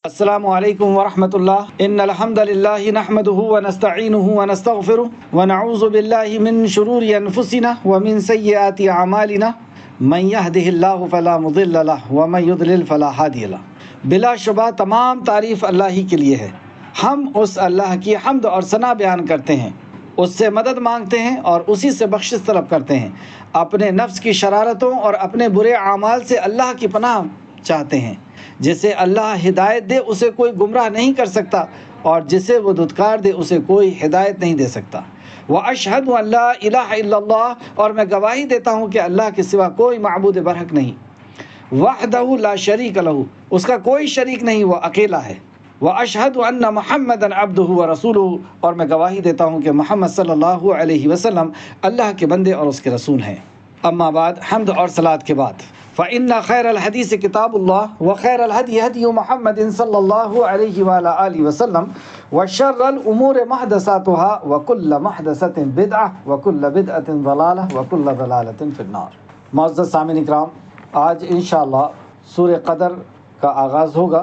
السلام علیکم ورحمۃ اللہ ان الحمد للہ نحمده ونستعینه ونستغفره ونعوذ باللہ من شرور انفسنا ومن سیئات اعمالنا من يهده اللہ فلا مضل له ومن يضلل فلا هادی له۔ بلا شبہ تمام تعریف اللہ ہی کے لیے ہے۔ ہم اس اللہ کی حمد اور ثنا بیان کرتے ہیں، اس سے مدد مانگتے ہیں اور اسی سے بخشش طلب کرتے ہیں۔ اپنے نفس کی شرارتوں اور اپنے برے اعمال سے اللہ کی پناہ چاہتے ہیں۔ جسے اللہ ہدایت دے اسے کوئی گمراہ نہیں کر سکتا، اور جسے وہ دھتکار دے اسے کوئی ہدایت نہیں دے سکتا۔ وَأَشْهَدُ أَن لَّا إِلَٰهَ إِلَّا اللَّهُ، اور میں گواہی دیتا ہوں کہ اللہ کے سوا کوئی معبود برحق نہیں۔ وَحْدَهُ لَا شَرِيكَ لَهُ، اس کا کوئی شریک نہیں، وہ اکیلا ہے۔ وَأَشْهَدُ أَنَّ مُحَمَّدًا عَبْدُهُ وَرَسُولُهُ، اور میں گواہی دیتا ہوں کہ محمد صلی اللہ علیہ وسلم اللہ کے بندے اور اس کے رسول ہیں۔ اما بعد، حمد اور صلوات کے بعد، فَإِنَّ خَيْرَ الْحَدِيثِ كِتَابُ اللَّهِ وَخَيْرَ الْهَدْيِ هَدْيُ مُحَمَّدٍ صَلَّى اللَّهُ عَلَيْهِ وَعَلَى آلِهِ وَسَلَّمَ وَشَرَّ الْأُمُورِ مُحْدَثَاتُهَا وَكُلُّ مُحْدَثَةٍ بِدْعَةٌ وَكُلُّ بِدْعَةٍ ضَلَالَةٌ وَكُلُّ ضَلَالَةٍ فِي النَّارِ۔ معزز سامعین اکرام، آج انشاءاللہ سورہ قدر کا آغاز ہوگا۔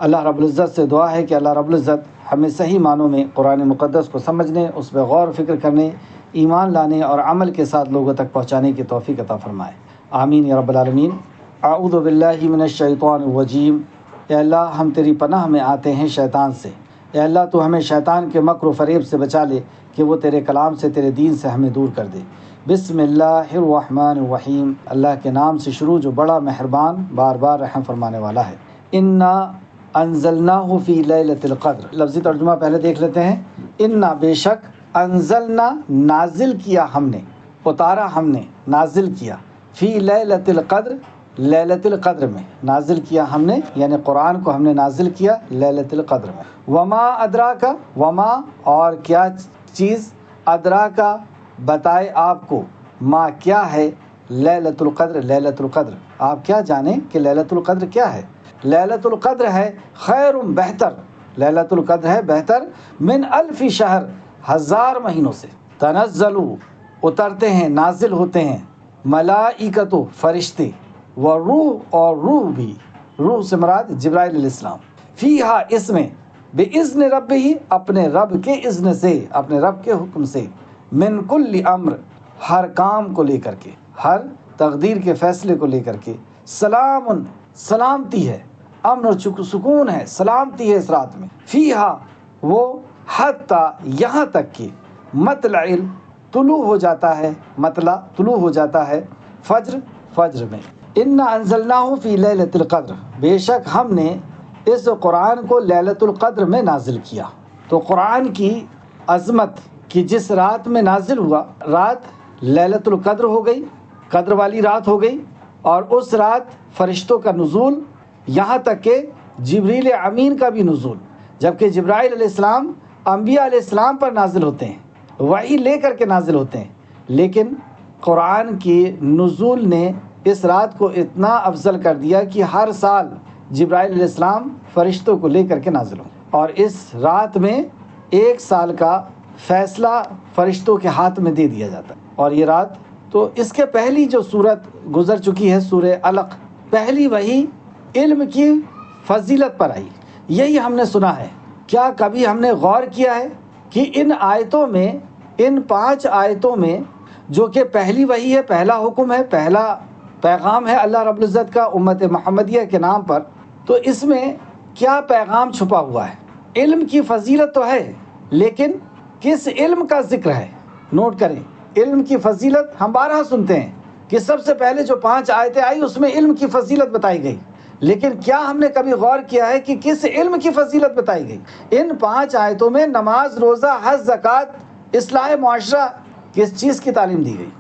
اللہ رب العزت سے دعا ہے کہ اللہ رب العزت ہمیں صحیح معنوں میں قرآن مقدس کو سمجھنے، اس پہ غور و فکر کرنے، ایمان لانے اور عمل کے ساتھ لوگوں تک پہنچانے کی توفیق عطا فرمائے، آمین یا رب العالمین۔ اعوذ باللہ من الشیطان الرجیم، اے اللہ ہم تیری پناہ میں آتے ہیں شیطان سے۔ اے اللہ تو ہمیں شیطان کے مکر و فریب سے بچا لے کہ وہ تیرے کلام سے، تیرے دین سے ہمیں دور کر دے۔ بسم اللہ الرحمن الرحیم، اللہ کے نام سے شروع جو بڑا مہربان، بار بار رحم فرمانے والا ہے۔ انا انزلناہ فی لیلۃ القدر، لفظی ترجمہ پہلے دیکھ لیتے ہیں۔ انا بے شک، انزلنا نازل کیا ہم نے، اتارا ہم نے، نازل کیا، فی لیلۃ القدر لیلۃ القدر میں، نازل کیا ہم نے یعنی قرآن کو ہم نے نازل کیا لیلۃ القدر میں۔ وما ادراک، وما اور کیا چیز، ادراک بتائے آپ کو، ما کیا ہے، لیلۃ القدر لیلۃ القدر، آپ کیا جانیں کہ لیلۃ القدر کیا ہے؟ لیلۃ القدر ہے خیر بہتر، لیلۃ القدر ہے بہتر، من الف شہر، ہزار مہینوں سے، تنزل اترتے ہیں، نازل ہوتے ہیں، ملائکۃ فرشتے، وروح اور روح بھی، روح سے مراد جبرائیل علیہ السلام، فیہا اس میں، باذن ربہ اپنے رب کے اذن سے، اپنے رب کے حکم سے، من کل امر ہر کام کو لے کر کے، ہر تقدیر کے فیصلے کو لے کر کے، سلام سلامتی ہے، امن اور سکون ہے، سلامتی ہے اس رات میں، فیہا وہ، حتی یہاں تک کہ، مطلع طلوع ہو جاتا ہے، مطلع طلوع ہو جاتا ہے، فجر فجر میں۔ انا انزلناہ فی لیلۃ القدر، بے شک ہم نے اس قرآن کو لیلۃ القدر میں نازل کیا۔ تو قرآن کی عظمت کی جس رات میں نازل ہوا، رات لیلۃ القدر ہو گئی، قدر والی رات ہو گئی، اور اس رات فرشتوں کا نزول، یہاں تک کہ جبریل امین کا بھی نزول، جبکہ جبرائیل علیہ السلام انبیاء علیہ السلام پر نازل ہوتے ہیں، وحی لے کر کے نازل ہوتے ہیں، لیکن قرآن کی نزول نے اس رات کو اتنا افضل کر دیا کہ ہر سال جبرائیل علیہ السلام فرشتوں کو لے کر کے نازل ہوں، اور اس رات میں ایک سال کا فیصلہ فرشتوں کے ہاتھ میں دے دیا جاتا ہے۔ اور یہ رات، تو اس کے پہلی جو صورت گزر چکی ہے سورہ علق، پہلی وہی علم کی فضیلت پر آئی، یہی ہم نے سنا ہے۔ کیا کبھی ہم نے غور کیا ہے کہ ان آیتوں میں، ان 5 آیتوں میں، جو کہ پہلی وحی ہے، پہلا حکم ہے، پہلا پیغام ہے اللہ رب العزت کا امت محمدیہ کے نام پر، تو اس میں کیا پیغام چھپا ہوا ہے؟ علم کی فضیلت تو ہے، لیکن کس علم کا ذکر ہے؟ نوٹ کریں، علم کی فضیلت ہم بارہا سنتے ہیں کہ سب سے پہلے جو 5 آیتیں آئی اس میں علم کی فضیلت بتائی گئی، لیکن کیا ہم نے کبھی غور کیا ہے کہ کس علم کی فضیلت بتائی گئی؟ ان 5 آیتوں میں نماز، روزہ، حج، زکوٰۃ، اصلاح معاشرہ، کس چیز کی تعلیم دی گئی؟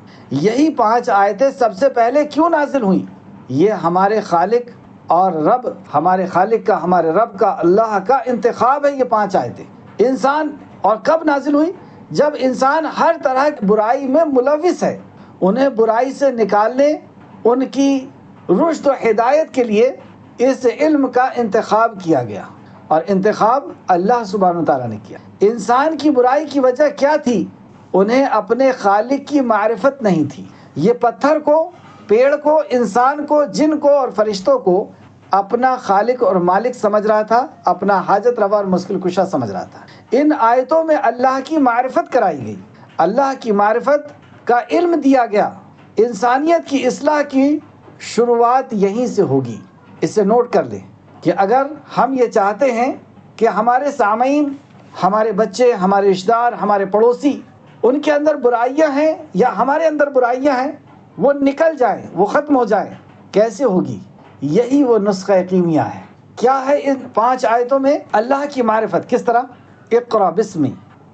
یہی 5 آیتیں سب سے پہلے کیوں نازل ہوئیں؟ یہ ہمارے خالق اور رب، ہمارے خالق کا، ہمارے رب کا، اللہ کا انتخاب ہے یہ 5 آیتیں۔ انسان، اور کب نازل ہوئی؟ جب انسان ہر طرح کی برائی میں ملوث ہے، انہیں برائی سے نکالنے، ان کی رشد و ہدایت کے لیے اس علم کا انتخاب کیا گیا، اور انتخاب اللہ سبحانہ وتعالیٰ نے کیا۔ انسان کی برائی کی وجہ کیا تھی؟ انہیں اپنے خالق کی معرفت نہیں تھی۔ یہ پتھر کو، پیڑ کو، انسان کو، جن کو اور فرشتوں کو اپنا خالق اور مالک سمجھ رہا تھا، اپنا حاجت روا اور مشکل کشا سمجھ رہا تھا۔ ان آیتوں میں اللہ کی معرفت کرائی گئی، اللہ کی معرفت کا علم دیا گیا۔ انسانیت کی اصلاح کی شروعات یہیں سے ہوگی۔ اسے نوٹ کر لیں کہ اگر ہم یہ چاہتے ہیں کہ ہمارے سامعین، ہمارے بچے، ہمارے رشتہ دار، ہمارے پڑوسی، ان کے اندر برائیاں ہیں یا ہمارے اندر برائیاں ہیں، وہ نکل جائیں، وہ ختم ہو جائیں، کیسے ہوگی؟ یہی وہ نسخہ کیمیا ہے۔ کیا ہے ان 5 آیتوں میں؟ اللہ کی معرفت۔ کس طرح؟ اقرا بسم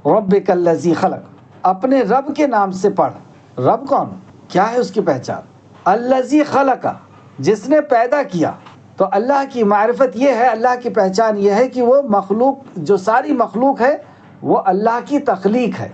ربک الذی خلق، اپنے رب کے نام سے پڑھ۔ رب کون؟ کیا ہے اس کی پہچان؟ الذی خلق، جس نے پیدا کیا۔ تو اللہ کی معرفت یہ ہے، اللہ کی پہچان یہ ہے کہ وہ مخلوق، جو ساری مخلوق ہے وہ اللہ کی تخلیق ہے۔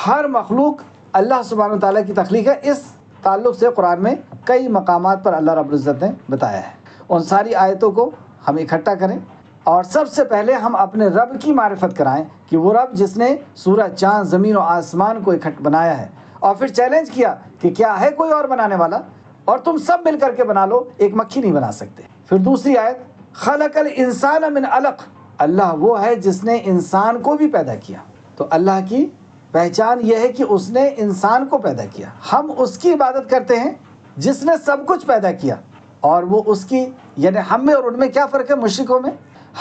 ہر مخلوق اللہ سبحانہ و تعالیٰ کی تخلیق ہے۔ اس تعلق سے قرآن میں کئی مقامات پر اللہ رب العزت نے بتایا ہے۔ ان ساری آیتوں کو ہم اکٹھا کریں اور سب سے پہلے ہم اپنے رب کی معرفت کرائیں کہ وہ رب جس نے سورج، چاند، زمین و آسمان کو اکٹھا بنایا ہے، اور پھر چیلنج کیا کہ کیا ہے کوئی اور بنانے والا؟ اور تم سب مل کر کے بنا لو، ایک مکھی نہیں بنا سکتے۔ پھر دوسری آیت، خلق الانسان من علق، اللہ وہ ہے جس نے انسان کو بھی پیدا کیا۔ تو اللہ کی پہچان یہ ہے کہ اس نے انسان کو پیدا کیا۔ ہم اس کی عبادت کرتے ہیں جس نے سب کچھ پیدا کیا، اور وہ اس کی، یعنی ہم میں اور ان میں کیا فرق ہے مشرکوں میں؟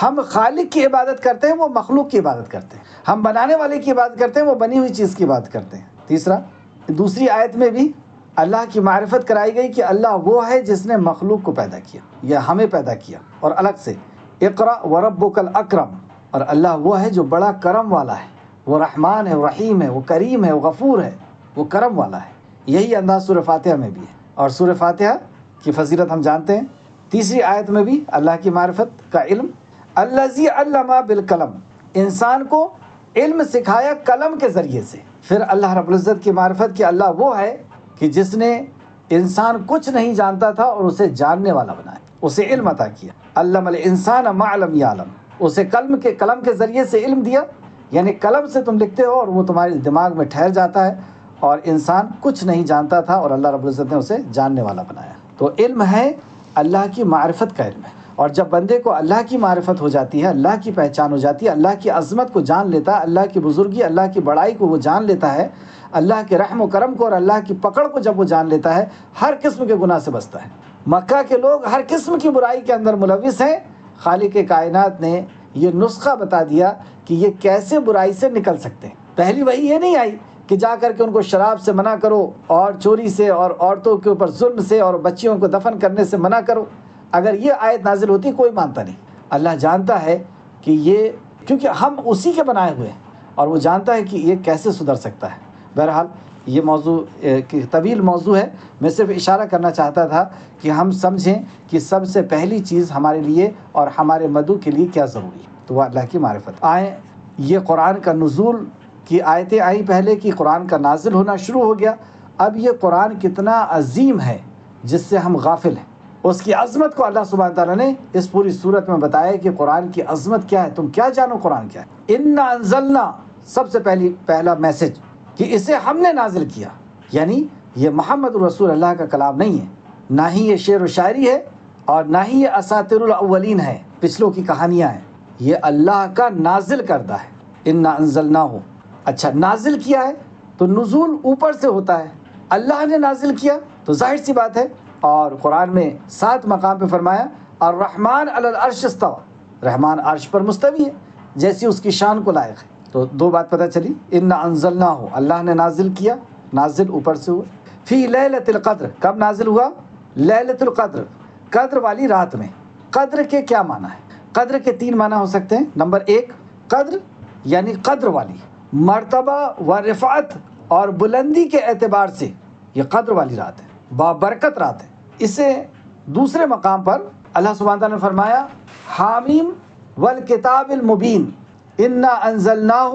ہم خالق کی عبادت کرتے ہیں، وہ مخلوق کی عبادت کرتے ہیں۔ ہم بنانے والے کی عبادت کرتے ہیں، وہ بنی ہوئی چیز کی عبادت کرتے ہیں۔ تیسرا، دوسری آیت میں بھی اللہ کی معرفت کرائی گئی کہ اللہ وہ ہے جس نے مخلوق کو پیدا کیا یا ہمیں پیدا کیا۔ اور الگ سے اقرا وربک الاکرم، اور اللہ وہ ہے جو بڑا کرم والا ہے، وہ رحمان ہے، وہ رحیم ہے، وہ کریم ہے، وہ غفور ہے، وہ کرم والا ہے۔ یہی انداز سورہ فاتحہ میں بھی ہے، اور سورہ فاتحہ کی فضیلت ہم جانتے ہیں۔ تیسری آیت میں بھی اللہ کی معرفت کا علم، الذی علم بالقلم، انسان کو علم سکھایا قلم کے ذریعے سے۔ پھر اللہ رب العزت کی معرفت کہ اللہ وہ ہے کہ جس نے انسان کچھ نہیں جانتا تھا اور اسے جاننے والا بنایا، اسے علم عطا کیا۔ علم الانسان ما لم یعلم، اسے قلم کے ذریعے سے علم دیا، یعنی قلم سے تم لکھتے ہو اور وہ تمہارے دماغ میں ٹھہر جاتا ہے، اور انسان کچھ نہیں جانتا تھا اور اللہ رب العزت نے اسے جاننے والا بنایا۔ تو علم ہے اللہ کی معرفت کا علم ہے، اور جب بندے کو اللہ کی معرفت ہو جاتی ہے، اللہ کی پہچان ہو جاتی ہے، اللہ کی عظمت کو جان لیتا ہے، اللہ کی بزرگی، اللہ کی بڑائی کو وہ جان لیتا ہے، اللہ کے رحم و کرم کو اور اللہ کی پکڑ کو جب وہ جان لیتا ہے، ہر قسم کے گناہ سے بچتا ہے۔ مکہ کے لوگ ہر قسم کی برائی کے اندر ملوث ہیں، خالق کائنات نے یہ نسخہ بتا دیا کہ یہ کیسے برائی سے نکل سکتے ہیں۔ پہلی وحی یہ نہیں آئی کہ جا کر کے ان کو شراب سے منع کرو، اور چوری سے، اور عورتوں کے اوپر ظلم سے، اور بچیوں کو دفن کرنے سے منع کرو۔ اگر یہ آیت نازل ہوتی کوئی مانتا نہیں۔ اللہ جانتا ہے کہ یہ، کیونکہ ہم اسی کے بنائے ہوئے ہیں، اور وہ جانتا ہے کہ یہ کیسے سدھر سکتا ہے۔ بہرحال یہ موضوع طویل موضوع ہے، میں صرف اشارہ کرنا چاہتا تھا کہ ہم سمجھیں کہ سب سے پہلی چیز ہمارے لیے اور ہمارے مدعو کے لیے کیا ضروری ہے، تو وہ اللہ کی معرفت۔ آئیں، یہ قرآن کا نزول کی آیتیں آئیں پہلے، کہ قرآن کا نازل ہونا شروع ہو گیا۔ اب یہ قرآن کتنا عظیم ہے جس سے ہم غافل ہیں، اس کی عظمت کو اللہ سبحانہ تعالیٰ نے اس پوری صورت میں بتایا کہ قرآن کی عظمت کیا ہے، تم کیا جانو قرآن کیا ہے۔ انا انزلنا، سب سے پہلا میسج کہ اسے ہم نے نازل کیا، یعنی یہ محمد رسول اللہ کا کلام نہیں ہے، نہ ہی یہ شعر و شاعری ہے، اور نہ ہی یہ اساطیر الاولین ہے، پچھلوں کی کہانیاں ہیں، یہ اللہ کا نازل کردہ ہے۔ انا انزلناہ، اچھا نازل کیا ہے تو نزول اوپر سے ہوتا ہے، اللہ نے نازل کیا تو ظاہر سی بات ہے۔ اور قرآن میں 7 مقام پہ فرمایا الرحمن علی العرش استوى، رحمان عرش پر مستوی ہے، جیسی اس کی شان کو لائق ہے۔ تو 2 بات پتہ چلی، انا انزلناہ، اللہ نے نازل کیا، نازل اوپر سے ہوا۔ فی لیلۃ القدر، کب نازل ہوا؟ لیلۃ القدر، قدر والی رات میں۔ قدر کے کیا معنی ہے؟ قدر کے 3 معنی ہو سکتے ہیں۔ نمبر 1، قدر یعنی قدر والی، مرتبہ و رفعت اور بلندی کے اعتبار سے یہ قدر والی رات ہے، بابرکت رات ہے۔ اسے دوسرے مقام پر اللہ سبحانہ تعالیٰ نے فرمایا حامیم والکتاب المبین انا انزلناہ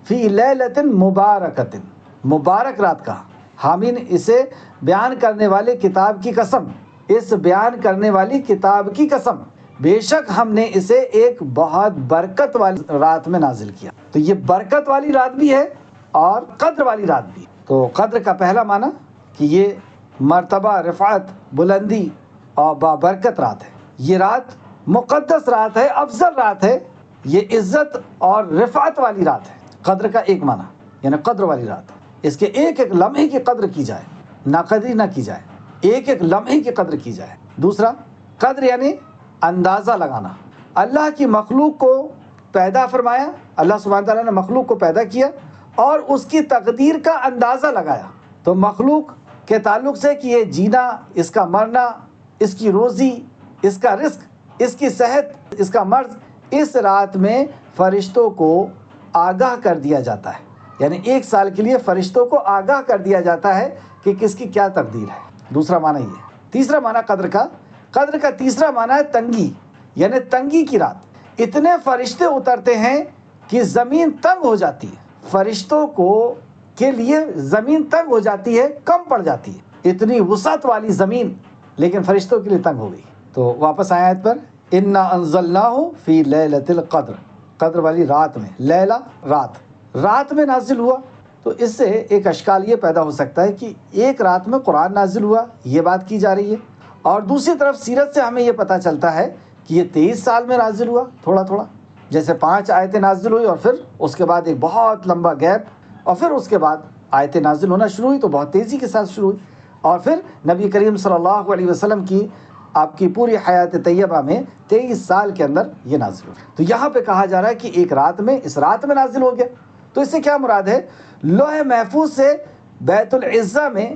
فی لیلۃ مبارکۃ، مبارک رات کہا۔ حامین، اسے بیان کرنے والے کتاب کی قسم، اس بیان کرنے والی کتاب کی قسم، بے شک ہم نے اسے ایک بہت برکت والی رات میں نازل کیا۔ تو یہ برکت والی رات بھی ہے اور قدر والی رات بھی ہے۔ تو قدر کا پہلا معنی کہ یہ مرتبہ، رفعت، بلندی اور بابرکت رات ہے۔ یہ رات مقدس رات ہے، افضل رات ہے، یہ عزت اور رفعت والی رات ہے۔ قدر کا ایک معنی یعنی قدر والی رات، اس کے ایک ایک لمحے کی قدر کی جائے، ناقدری نہ کی جائے، ایک ایک لمحے کی قدر کی جائے۔ دوسرا، قدر یعنی اندازہ لگانا۔ اللہ کی مخلوق کو پیدا فرمایا، اللہ سبحانہ تعالیٰ نے مخلوق کو پیدا کیا اور اس کی تقدیر کا اندازہ لگایا۔ تو مخلوق کے تعلق سے کہ یہ جینا، اس کا مرنا، اس کی روزی، اس کا رزق، اس کی صحت، اس کا مرض، اس رات میں فرشتوں کو آگاہ کر دیا جاتا ہے، یعنی 1 سال کے لیے فرشتوں کو آگاہ کر دیا جاتا ہے کہ کس کی کیا تقدیر ہے۔ دوسرا معنی یہ۔ تیسرا معنی قدر کا تیسرا معنی ہے تنگی، یعنی تنگی کی رات۔ اتنے فرشتے اترتے ہیں کہ زمین تنگ ہو جاتی ہے، فرشتوں کے لیے زمین تنگ ہو جاتی ہے، کم پڑ جاتی ہے، اتنی وسعت والی زمین لیکن فرشتوں کے لیے تنگ ہو گئی۔ تو واپس آئے آیت پر، انا انزلناہ فی لیلۃ القدر، قدر والی رات میں، لیلہ رات میں نازل ہوا۔ تو اس سے ایک اشکال یہ پیدا ہو سکتا ہے کہ ایک رات میں قرآن نازل ہوا، یہ بات کی جا رہی ہے، اور دوسری طرف سیرت سے ہمیں یہ پتہ چلتا ہے کہ یہ 23 سال میں نازل ہوا، تھوڑا تھوڑا، جیسے 5 آیتیں نازل ہوئی اور پھر اس کے بعد ایک بہت لمبا گیپ، اور پھر اس کے بعد آیتیں نازل ہونا شروع ہوئی تو بہت تیزی کے ساتھ شروع ہوئی، اور پھر نبی کریم صلی اللہ علیہ وسلم کی آپ کی پوری حیات طیبہ میں 23 سال کے اندر یہ نازل ہوا۔ تو یہاں پہ کہا جا رہا ہے کہ ایک رات میں، اس رات میں نازل ہو گیا۔ تو اس سے کیا مراد ہے؟ لوح محفوظ سے بیت العزہ میں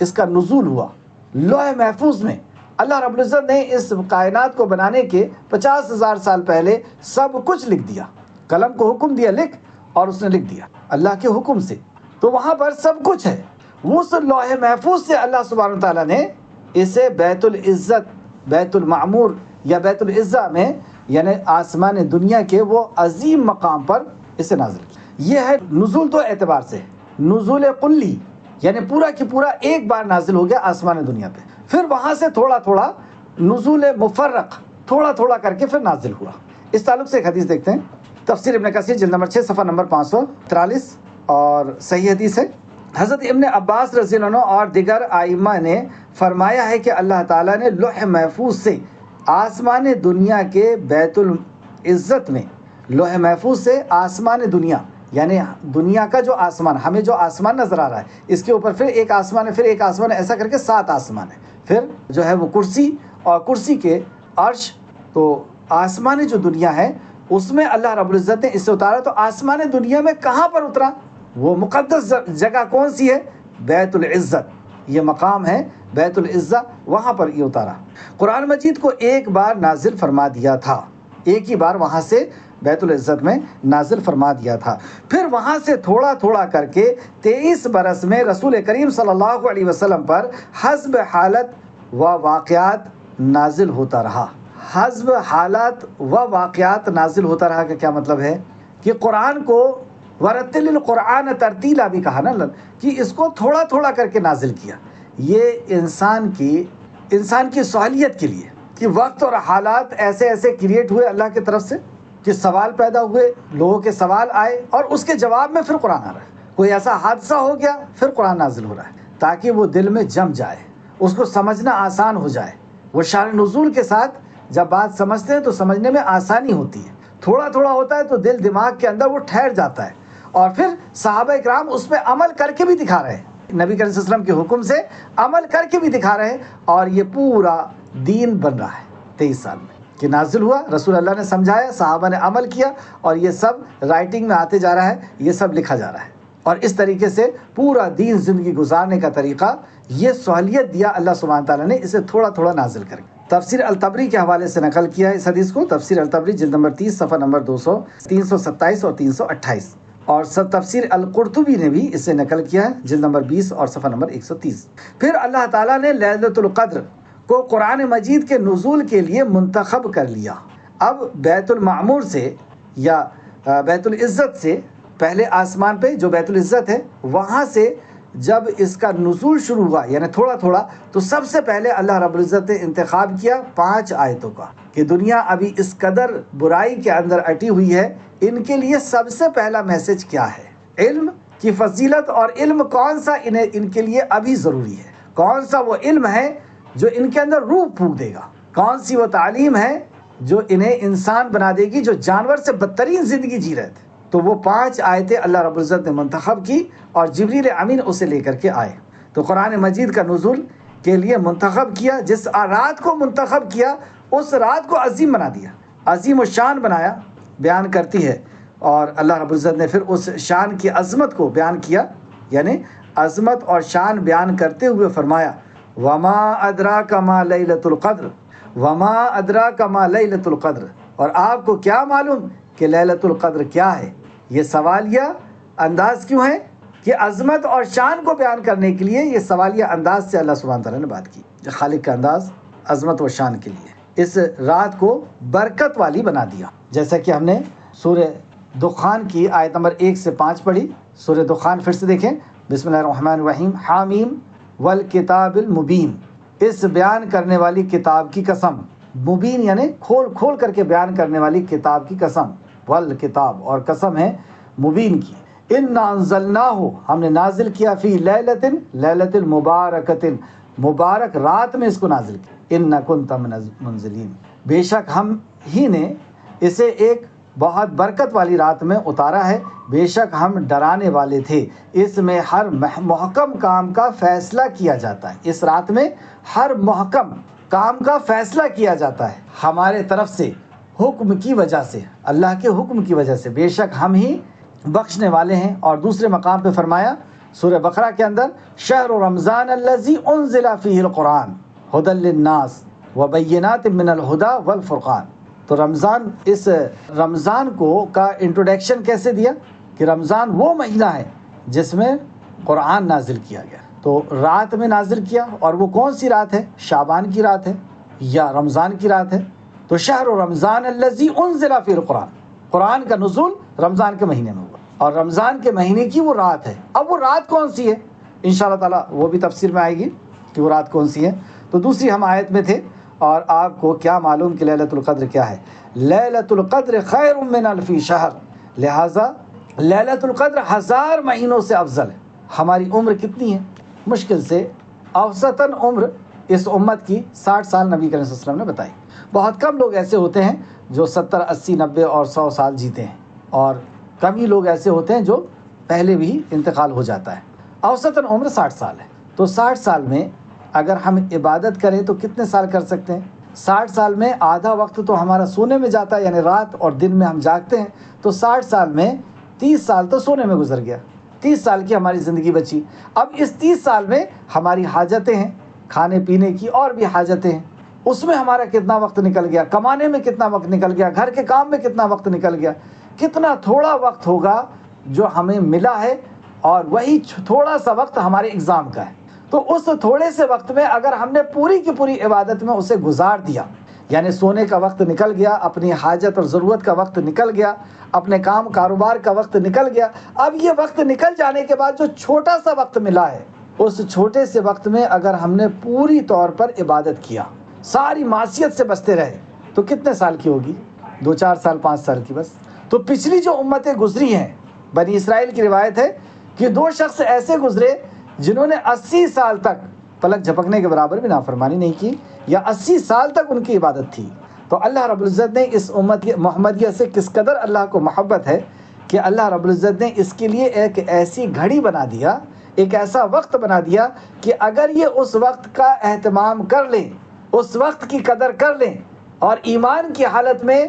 اس کا نزول ہوا۔ لوح محفوظ میں اللہ رب العزت نے اس کائنات کو بنانے کے 50,000 سال پہلے سب کچھ لکھ دیا، قلم کو حکم دیا لکھ، اور اس نے لکھ دیا اللہ کے حکم سے۔ تو وہاں پر سب کچھ ہے، اس لوح محفوظ سے اللہ سبحانہ تعالیٰ نے اسے بیت العزت، بیت المعمور یا بیت العزہ میں، یعنی آسمان دنیا کے وہ عظیم مقام پر اسے نازل کیا۔ یہ ہے نزول دو اعتبار سے، نزول قلی یعنی پورا کی پورا ایک بار نازل ہو گیا آسمان دنیا پہ، پھر وہاں سے تھوڑا تھوڑا نزول مفرق، تھوڑا تھوڑا کر کے پھر نازل ہوا۔ اس تعلق سے ایک حدیث دیکھتے ہیں، تفسیر ابن کثیر جلد نمبر 6 صفحہ نمبر 543، اور صحیح حدیث ہے۔ حضرت ابن عباس رضی اللہ عنہ اور دیگر ائمہ نے فرمایا ہے کہ اللہ تعالیٰ نے لوح محفوظ سے آسمان دنیا کے بیت العزت میں، لوح محفوظ سے آسمان دنیا یعنی دنیا کا جو آسمان، ہمیں جو آسمان نظر آ رہا ہے، اس کے اوپر پھر ایک آسمان ہے، پھر ایک آسمان ہے، ایسا کر کے 7 آسمان ہے، پھر جو ہے وہ کرسی، اور کرسی کے عرش، تو آسمان جو دنیا ہے اس میں اللہ رب العزت نے اس سے اتارا۔ تو آسمان دنیا میں کہاں پر اترا؟ وہ مقدس جگہ کون سی ہے؟ بیت العزت، یہ مقام ہے بیت العزہ، وہاں پر یہ اتارا۔ قرآن مجید کو ایک بار نازل فرما دیا تھا، ایک ہی بار وہاں سے بیت العزت میں نازل فرما دیا تھا، پھر وہاں سے تھوڑا تھوڑا کر کے 23 برس میں رسول کریم صلی اللہ علیہ وسلم پر حسب حالت و واقعات نازل ہوتا رہا۔ حسب حالات و واقعات نازل ہوتا رہا کا کیا مطلب ہے؟ کہ قرآن کو ورتل القرآن ترتیلا بھی کہا نا، کہ اس کو تھوڑا تھوڑا کر کے نازل کیا۔ یہ انسان کی سہولیت کے لیے، کہ وقت اور حالات ایسے ایسے کریٹ ہوئے اللہ کی طرف سے کہ سوال پیدا ہوئے، لوگوں کے سوال آئے، اور اس کے جواب میں پھر قرآن آ رہا ہے۔ کوئی ایسا حادثہ ہو گیا، پھر قرآن نازل ہو رہا ہے، تاکہ وہ دل میں جم جائے، اس کو سمجھنا آسان ہو جائے۔ وہ شان نزول کے ساتھ جب بات سمجھتے ہیں تو سمجھنے میں آسانی ہوتی ہے، تھوڑا تھوڑا ہوتا ہے تو دل دماغ کے اندر وہ ٹھہر جاتا ہے، اور پھر صحابہ اکرام اس پہ عمل کر کے بھی دکھا رہے ہیں، نبی کریم صلی اللہ علیہ وسلم کے حکم سے عمل کر کے بھی دکھا رہے ہیں، اور یہ پورا دین بن رہا ہے 23 سال میں کہ نازل ہوا، رسول اللہ نے سمجھایا، صحابہ نے عمل کیا، اور یہ سب رائٹنگ میں آتے جا رہا ہے، یہ سب لکھا جا رہا ہے، اور اس طریقے سے پورا دین زندگی گزارنے کا طریقہ، یہ سہولیت دیا اللہ سبحانہ تعالیٰ نے، اسے تھوڑا تھوڑا نازل کر کے۔ تفسیر الطبری کے حوالے سے نقل کیا ہے اس حدیث کو، تفسیر الطبری جلد نمبر 30 صفحہ نمبر 200، 327 اور 328، اور تفسیر القرطبی نے بھی اسے نقل کیا ہے جلد نمبر 20 اور صفحہ نمبر 130۔ پھر اللہ تعالیٰ نے لیلۃ القدر کو قرآن مجید کے نزول کے لیے منتخب کر لیا۔ اب بیت المعمور سے یا بیت العزت سے، پہلے آسمان پہ جو بیت العزت ہے وہاں سے جب اس کا نزول شروع ہوا، یعنی تھوڑا تھوڑا، تو سب سے پہلے اللہ رب العزت نے انتخاب کیا 5 آیتوں کا، کہ دنیا ابھی اس قدر برائی کے اندر اٹی ہوئی ہے، ان کے لیے سب سے پہلا میسج کیا ہے؟ علم کی فضیلت، اور علم کون سا ان کے لیے ابھی ضروری ہے، کون سا وہ علم ہے جو ان کے اندر روح پھونک دے گا، کون سی وہ تعلیم ہے جو انہیں انسان بنا دے گی جو جانور سے بدترین زندگی جی رہے تھے۔ تو وہ 5 آیتیں اللہ رب العزت نے منتخب کی اور جبریل امین اسے لے کر کے آئے۔ تو قرآن مجید کا نزول کے لیے منتخب کیا، جس رات کو منتخب کیا اس رات کو عظیم بنا دیا، عظیم و شان بنایا، بیان کرتی ہے۔ اور اللہ رب العزت نے پھر اس شان کی عظمت کو بیان کیا، یعنی عظمت اور شان بیان کرتے ہوئے فرمایا وما ادراک ما لیلۃ القدر، وما ادراک ما لیلۃ القدر، اور آپ کو کیا معلوم کہ لیلۃ القدر کیا ہے۔ یہ سوالیہ انداز کیوں ہے؟ کہ عظمت اور شان کو بیان کرنے کے لیے یہ سوالیہ انداز سے اللہ سبحانہ تعالیٰ نے بات کی، خالق کا انداز عظمت و شان کے لیے۔ اس رات کو برکت والی بنا دیا، جیسا کہ ہم نے سورہ دخان کی آیت نمبر 1 سے 5 پڑھی۔ سورہ دخان پھر سے دیکھیں، بسم اللہ الرحمن الرحیم، حامیم والکتاب المبین، اس بیان کرنے والی کتاب کی قسم، مبین یعنی کھول کھول کر کے بیان کرنے والی کتاب کی قسم، والکتاب اور قسم ہے مبین کی۔ انا انزلناہ، ہم نے نازل کیا، فی لیلۃ، لیلۃ المبارکۃ، مبارک رات میں اس کو نازل کیا، انا کنت من المنزلین، بے شک ہم ہی نے اسے ایک بہت برکت والی رات میں اتارا ہے، بے شک ہم ڈرانے والے تھے۔ اس میں ہر محکم کام کا فیصلہ کیا جاتا ہے، اس رات میں ہر محکم کام کا فیصلہ کیا جاتا ہے ہمارے طرف سے، حکم کی وجہ سے، اللہ کے حکم کی وجہ سے، بے شک ہم ہی بخشنے والے ہیں۔ اور دوسرے مقام پہ فرمایا سورہ بقرہ کے اندر، شہر رمضان الذی انزل فیہ القرآن ھدی للناس وبینات من الہدی والفرقان۔ تو رمضان، اس رمضان کو کا انٹروڈکشن کیسے دیا کہ رمضان وہ مہینہ ہے جس میں قرآن نازل کیا گیا، تو رات میں نازل کیا، اور وہ کون سی رات ہے؟ شعبان کی رات ہے یا رمضان کی رات ہے؟ تو شہر رمضان الذی انزل فیہ القرآن، قرآن کا نزول رمضان کے مہینے میں ہوا، اور رمضان کے مہینے کی وہ رات ہے۔ اب وہ رات کون سی ہے؟ انشاءاللہ تعالیٰ وہ بھی تفسیر میں آئے گی کہ وہ رات کون سی ہے۔ تو دوسری ہم آیت میں تھے، اور آپ کو کیا معلوم کہ لیلۃ القدر کیا ہے؟ لیلۃ القدر خیر من الف شہر، لہٰذا لیلۃ القدر 1000 مہینوں سے افضل ہے۔ ہماری عمر کتنی ہے؟ مشکل سے اوسطاً عمر اس امت کی 60 سال نبی کریم صلی اللہ علیہ وسلم نے بتائی۔ بہت کم لوگ ایسے ہوتے ہیں جو 70، 80، 90 اور 100 سال جیتے ہیں، اور کم ہی لوگ ایسے ہوتے ہیں جو پہلے بھی انتقال ہو جاتا ہے۔ اوسطاً عمر 60 سال ہے، تو 60 سال میں اگر ہم عبادت کریں تو کتنے سال کر سکتے ہیں؟ 60 سال میں آدھا وقت تو ہمارا سونے میں جاتا ہے، یعنی رات اور دن میں ہم جاگتے ہیں، تو 60 سال میں 30 سال تو سونے میں گزر گیا، 30 سال کی ہماری زندگی بچی۔ اب اس 30 سال میں ہماری حاجتیں ہیں، کھانے پینے کی اور بھی حاجتیں ہیں، اس میں ہمارا کتنا وقت نکل گیا، کمانے میں کتنا وقت نکل گیا، گھر کے کام میں کتنا وقت نکل گیا، کتنا تھوڑا وقت ہوگا جو ہمیں ملا ہے، اور وہی تھوڑا سا وقت ہمارے ایگزام کا ہے۔ تو اس تھوڑے سے وقت میں اگر ہم نے پوری کی پوری عبادت میں اسے گزار دیا، یعنی سونے کا وقت نکل گیا، اپنی حاجت اور ضرورت کا وقت نکل گیا، اپنے کام کاروبار کا وقت نکل گیا، اب یہ وقت نکل جانے کے بعد جو چھوٹا سا وقت ملا ہے، اس چھوٹے سے وقت میں اگر ہم نے پوری طور پر عبادت کیا، ساری معصیت سے بچتے رہے، تو کتنے سال کی ہوگی؟ 2، 4 سال، 5 سال کی بس۔ تو پچھلی جو امتیں گزری ہیں، بنی اسرائیل کی روایت ہے کہ 2 شخص ایسے گزرے جنہوں نے 80 سال تک پلک جھپکنے کے برابر بھی نافرمانی نہیں کی، یا 80 سال تک ان کی عبادت تھی۔ تو اللہ رب العزت نے اس امت محمدیہ سے کس قدر اللہ کو محبت ہے کہ اللہ رب العزت نے اس کے لیے ایک ایسی گھڑی بنا دیا، ایک ایسا وقت بنا دیا کہ اگر یہ اس وقت کا اہتمام کر لیں، اس وقت کی قدر کر لیں، اور ایمان کی حالت میں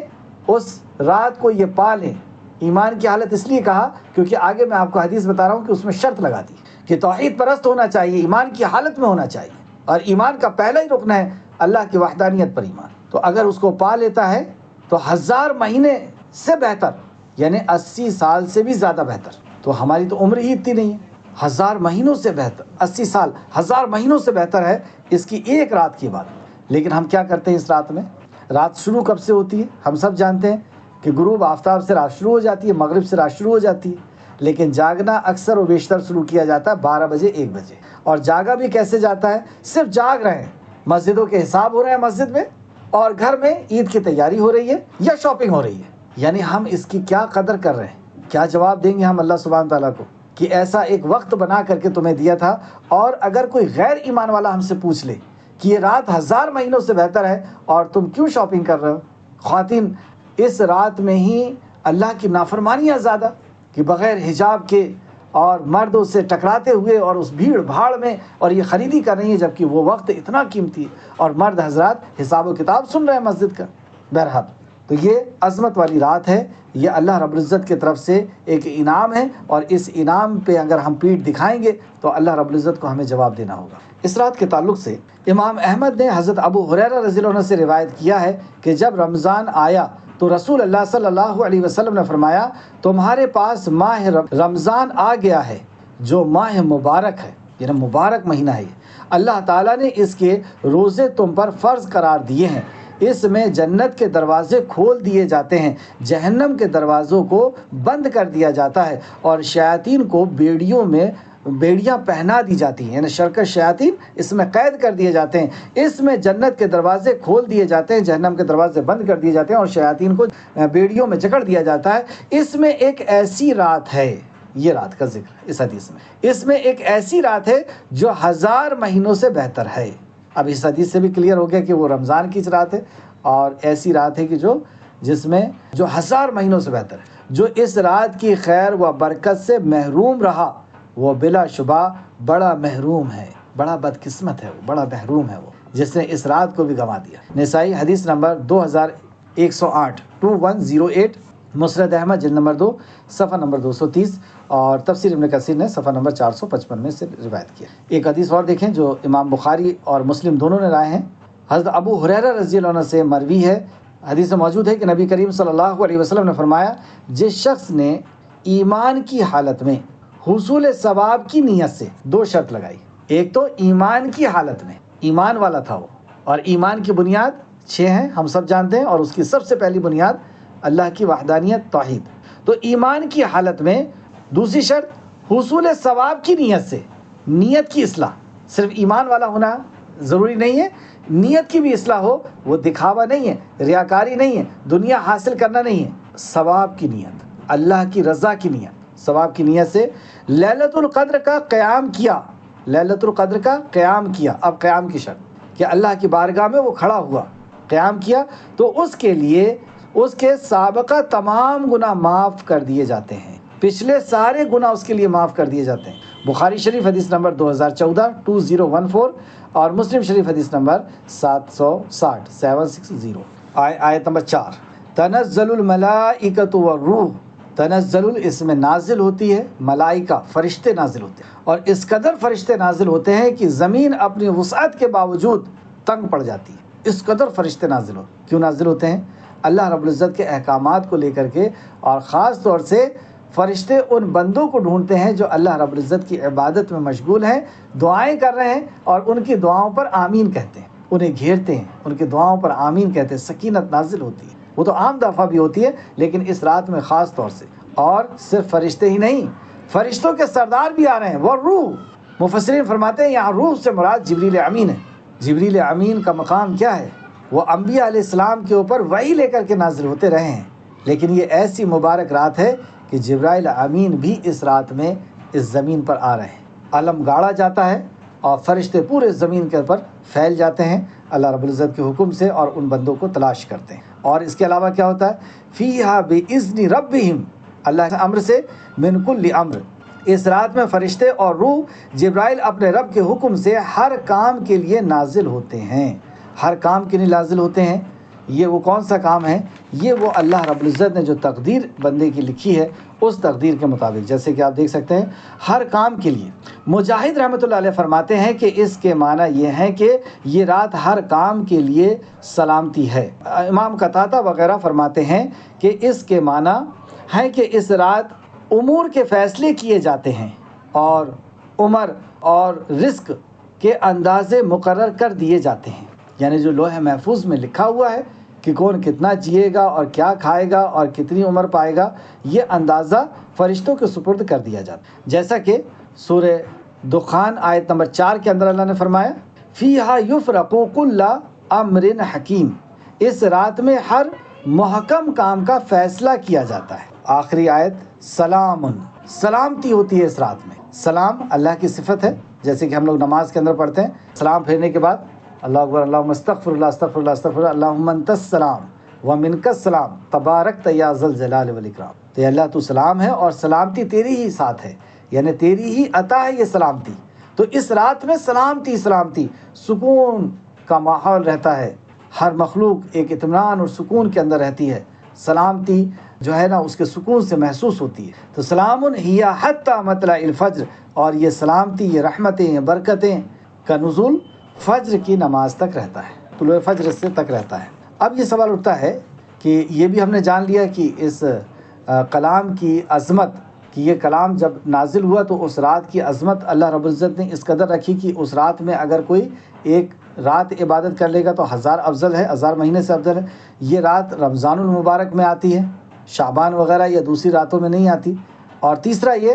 اس رات کو یہ پا لیں۔ ایمان کی حالت اس لیے کہا کیونکہ آگے میں آپ کو حدیث بتا رہا ہوں کہ اس میں شرط لگا دی کہ توحید پرست ہونا چاہیے، ایمان کی حالت میں ہونا چاہیے، اور ایمان کا پہلا ہی رکن ہے اللہ کی وحدانیت پر ایمان۔ تو اگر اس کو پا لیتا ہے تو 1000 مہینے سے بہتر، یعنی 80 سال سے بھی زیادہ بہتر۔ تو ہماری تو عمر ہی اتنی نہیں ہے، 1000 مہینوں سے بہتر، 80 سال 1000 مہینوں سے بہتر ہے اس کی ایک رات کی بات۔ لیکن ہم کیا کرتے ہیں اس رات میں؟ رات شروع کب سے ہوتی ہے؟ ہم سب جانتے ہیں کہ غروب آفتاب سے رات شروع ہو جاتی ہے، مغرب سے رات شروع ہو جاتی ہے، لیکن جاگنا اکثر و بیشتر شروع کیا جاتا ہے 12 بجے 1 بجے۔ اور جاگا بھی کیسے جاتا ہے؟ صرف جاگ رہے ہیں، مسجدوں کے حساب ہو رہے ہیں مسجد میں، اور گھر میں عید کی تیاری ہو رہی ہے یا شاپنگ ہو رہی ہے، یعنی ہم اس کی کیا قدر کر رہے ہیں؟ کیا جواب دیں گے ہم اللہ سبحانہ تعالیٰ کو کہ ایسا ایک وقت بنا کر کے تمہیں دیا تھا، اور اگر کوئی غیر ایمان والا ہم سے پوچھ لے کہ یہ رات 1000 مہینوں سے بہتر ہے اور تم کیوں شاپنگ کر رہے ہو؟ خواتین اس رات میں ہی اللہ کی نافرمانیاں زیادہ کہ بغیر حجاب کے اور مرد اس سے ٹکراتے ہوئے اور اس بھیڑ بھاڑ میں، اور یہ خریدی کر رہی ہے، جبکہ وہ وقت اتنا قیمتی ہے اور مرد حضرات حساب و کتاب سن رہے ہیں مسجد کا۔ بہرحال تو یہ عظمت والی رات ہے، یہ اللہ رب العزت کی طرف سے ایک انعام ہے، اور اس انعام پہ اگر ہم پیٹھ دکھائیں گے تو اللہ رب العزت کو ہمیں جواب دینا ہوگا۔ اس رات کے تعلق سے امام احمد نے حضرت ابو ہریرہ رضی اللہ عنہ سے روایت کیا ہے کہ جب رمضان آیا تو رسول اللہ صلی اللہ علیہ وسلم نے فرمایا، تمہارے پاس ماہ رمضان آ گیا ہے جو ماہ مبارک ہے، یعنی مبارک مہینہ ہے یہ، اللہ تعالیٰ نے اس کے روزے تم پر فرض قرار دیے ہیں، اس میں جنت کے دروازے کھول دیے جاتے ہیں، جہنم کے دروازوں کو بند کر دیا جاتا ہے، اور شیاطین کو بیڑیاں پہنا دی جاتی ہیں، یعنی شرکت شیاطین اس میں قید کر دیے جاتے ہیں، اس میں جنت کے دروازے کھول دیے جاتے ہیں، جہنم کے دروازے بند کر دیے جاتے ہیں، اور شیاطین کو بیڑیوں میں جکڑ دیا جاتا ہے۔ اس میں ایک ایسی رات ہے، یہ رات کا ذکر ہے اس حدیث میں، اس میں ایک ایسی رات ہے جو 1000 مہینوں سے بہتر ہے۔ اب اس حدیث سے بھی کلیئر ہو گیا کہ وہ رمضان کی رات ہے، اور ایسی رات ہے کہ جس میں جو 1000 مہینوں سے بہتر ہے۔ جو اس رات کی خیر و برکت سے محروم رہا وہ بلا شبہ بڑا محروم ہے، بڑا بدقسمت ہے، بڑا محروم ہے وہ جس نے اس رات کو بھی گنوا دیا۔ نسائی حدیث نمبر 2108 2108، مسند احمد جلد نمبر 2 صفحہ نمبر 230، اور تفسیر ابن کثیر نے صفحہ نمبر 455 میں سے روایت کیا۔ ایک حدیث اور دیکھیں جو امام بخاری اور مسلم دونوں نے لائے ہیں، حضرت ابو ہریرہ رضی اللہ عنہ سے مروی ہے، حدیث میں موجود ہے کہ نبی کریم صلی اللہ علیہ وسلم نے فرمایا، جس شخص نے ایمان کی حالت میں حصول ثواب کی نیت سے 2 شرط لگائی، ایک تو ایمان کی حالت میں ایمان والا تھا وہ، اور ایمان کی بنیاد 6 ہیں ہم سب جانتے ہیں، اور اس کی سب سے پہلی بنیاد اللہ کی وحدانیت توحید۔ تو ایمان کی حالت میں دوسری شرط حصول ثواب کی نیت سے، نیت کی اصلاح، صرف ایمان والا ہونا ضروری نہیں ہے، نیت کی بھی اصلاح ہو، وہ دکھاوا نہیں ہے، ریاکاری نہیں ہے، دنیا حاصل کرنا نہیں ہے، ثواب کی نیت، اللہ کی رضا کی نیت، ثواب کی نیت سے لیلۃ القدر کا قیام کیا، لیلۃ القدر کا قیام کیا۔ اب قیام کی شرط کہ اللہ کی بارگاہ میں وہ کھڑا ہوا، قیام کیا، تو اس کے لیے اس کے سابقہ تمام گناہ معاف کر دیے جاتے ہیں، پچھلے سارے گناہ اس کے لیے معاف کر دیے جاتے ہیں۔ بخاری شریف حدیث نمبر 2014 2014، اور مسلم شریف حدیث نمبر 760 760۔ آیت نمبر 4، تنزل الملائکۃ والروح، تنزل اس میں نازل ہوتی ہے، ملائکہ فرشتے نازل ہوتے ہیں، اور اس قدر فرشتے نازل ہوتے ہیں کہ زمین اپنی وسعت کے باوجود تنگ پڑ جاتی ہے، اس قدر فرشتے نازل ہوتے۔ کیوں نازل ہوتے ہیں؟ اللہ رب العزت کے احکامات کو لے کر کے، اور خاص طور سے فرشتے ان بندوں کو ڈھونڈتے ہیں جو اللہ رب العزت کی عبادت میں مشغول ہیں، دعائیں کر رہے ہیں، اور ان کی دعاؤں پر آمین کہتے ہیں، انہیں گھیرتے ہیں، ان کی دعاؤں پر آمین کہتے ہیں، سکینت نازل ہوتی ہے۔ وہ تو عام دفعہ بھی ہوتی ہے، لیکن اس رات میں خاص طور سے، اور صرف فرشتے ہی نہیں، فرشتوں کے سردار بھی آ رہے ہیں، وہ روح۔ مفسرین فرماتے ہیں یہاں روح سے مراد جبریل امین ہے۔ جبریل امین کا مقام کیا ہے؟ وہ انبیاء علیہ السلام کے اوپر وحی لے کر کے نازل ہوتے رہے ہیں، لیکن یہ ایسی مبارک رات ہے کہ جبرائیل امین بھی اس رات میں اس زمین پر آ رہے ہیں، علم گاڑا جاتا ہے، اور فرشتے پورے زمین کے اوپر پھیل جاتے ہیں اللہ رب العزت کے حکم سے، اور ان بندوں کو تلاش کرتے ہیں۔ اور اس کے علاوہ کیا ہوتا ہے؟ فیہا بِإِذْنِ رَبِّهِمْ، اللہ کے امر سے، من کل امر، اس رات میں فرشتے اور روح جبرائیل اپنے رب کے حکم سے ہر کام کے لیے نازل ہوتے ہیں۔ ہر کام کے لیے نازل ہوتے ہیں، یہ وہ کون سا کام ہے؟ یہ وہ اللہ رب العزت نے جو تقدیر بندے کی لکھی ہے اس تقدیر کے مطابق، جیسے کہ آپ دیکھ سکتے ہیں ہر کام کے لیے۔ مجاہد رحمۃ اللہ علیہ فرماتے ہیں کہ اس کے معنی یہ ہے کہ یہ رات ہر کام کے لیے سلامتی ہے۔ امام قتادہ وغیرہ فرماتے ہیں کہ اس کے معنی ہے کہ اس رات امور کے فیصلے کیے جاتے ہیں، اور عمر اور رزق کے اندازے مقرر کر دیے جاتے ہیں، یعنی جو لوح محفوظ میں لکھا ہوا ہے کہ کون کتنا جیے گا اور کیا کھائے گا اور کتنی عمر پائے گا، یہ اندازہ فرشتوں کے سپرد کر دیا جاتا ہے۔ جیسا کہ سورہ دخان آیت نمبر 4 کے اندر اللہ نے فرمایا، فیہا یفرق کل امر حکیم، اس رات میں ہر محکم کام کا فیصلہ کیا جاتا ہے۔ آخری آیت، سلام، سلامتی ہوتی ہے اس رات میں۔ سلام اللہ کی صفت ہے، جیسے کہ ہم لوگ نماز کے اندر پڑھتے ہیں، سلام پھیرنے کے بعد اللہ اکبر، اللہم استغفر اللہ استغفر اللہ استغفر اللہ، اللہم انت السلام ومنک السلام تبارکت یا ذا الجلال والاکرام. تو اللہ تو سلام ہے اور سلامتی تیری ہی ساتھ ہے، یعنی تیری ہی عطا ہے یہ سلامتی. تو اس رات میں سلامتی سلامتی، سکون کا ماحول رہتا ہے، ہر مخلوق ایک اطمینان اور سکون کے اندر رہتی ہے، سلامتی جو ہے نا اس کے سکون سے محسوس ہوتی ہے. تو سلام ہی حتی مطلع الفجر، اور یہ سلامتی، یہ رحمتیں، یہ برکتیں کا نزول فجر کی نماز تک رہتا ہے، طلوع فجر سے تک رہتا ہے. اب یہ سوال اٹھتا ہے کہ یہ بھی ہم نے جان لیا کہ اس کلام کی عظمت، کہ یہ کلام جب نازل ہوا تو اس رات کی عظمت اللہ رب العزت نے اس قدر رکھی کہ اس رات میں اگر کوئی ایک رات عبادت کر لے گا تو 1000 افضل ہے، 1000 مہینے سے افضل ہے. یہ رات رمضان المبارک میں آتی ہے، شعبان وغیرہ یا دوسری راتوں میں نہیں آتی. اور تیسرا یہ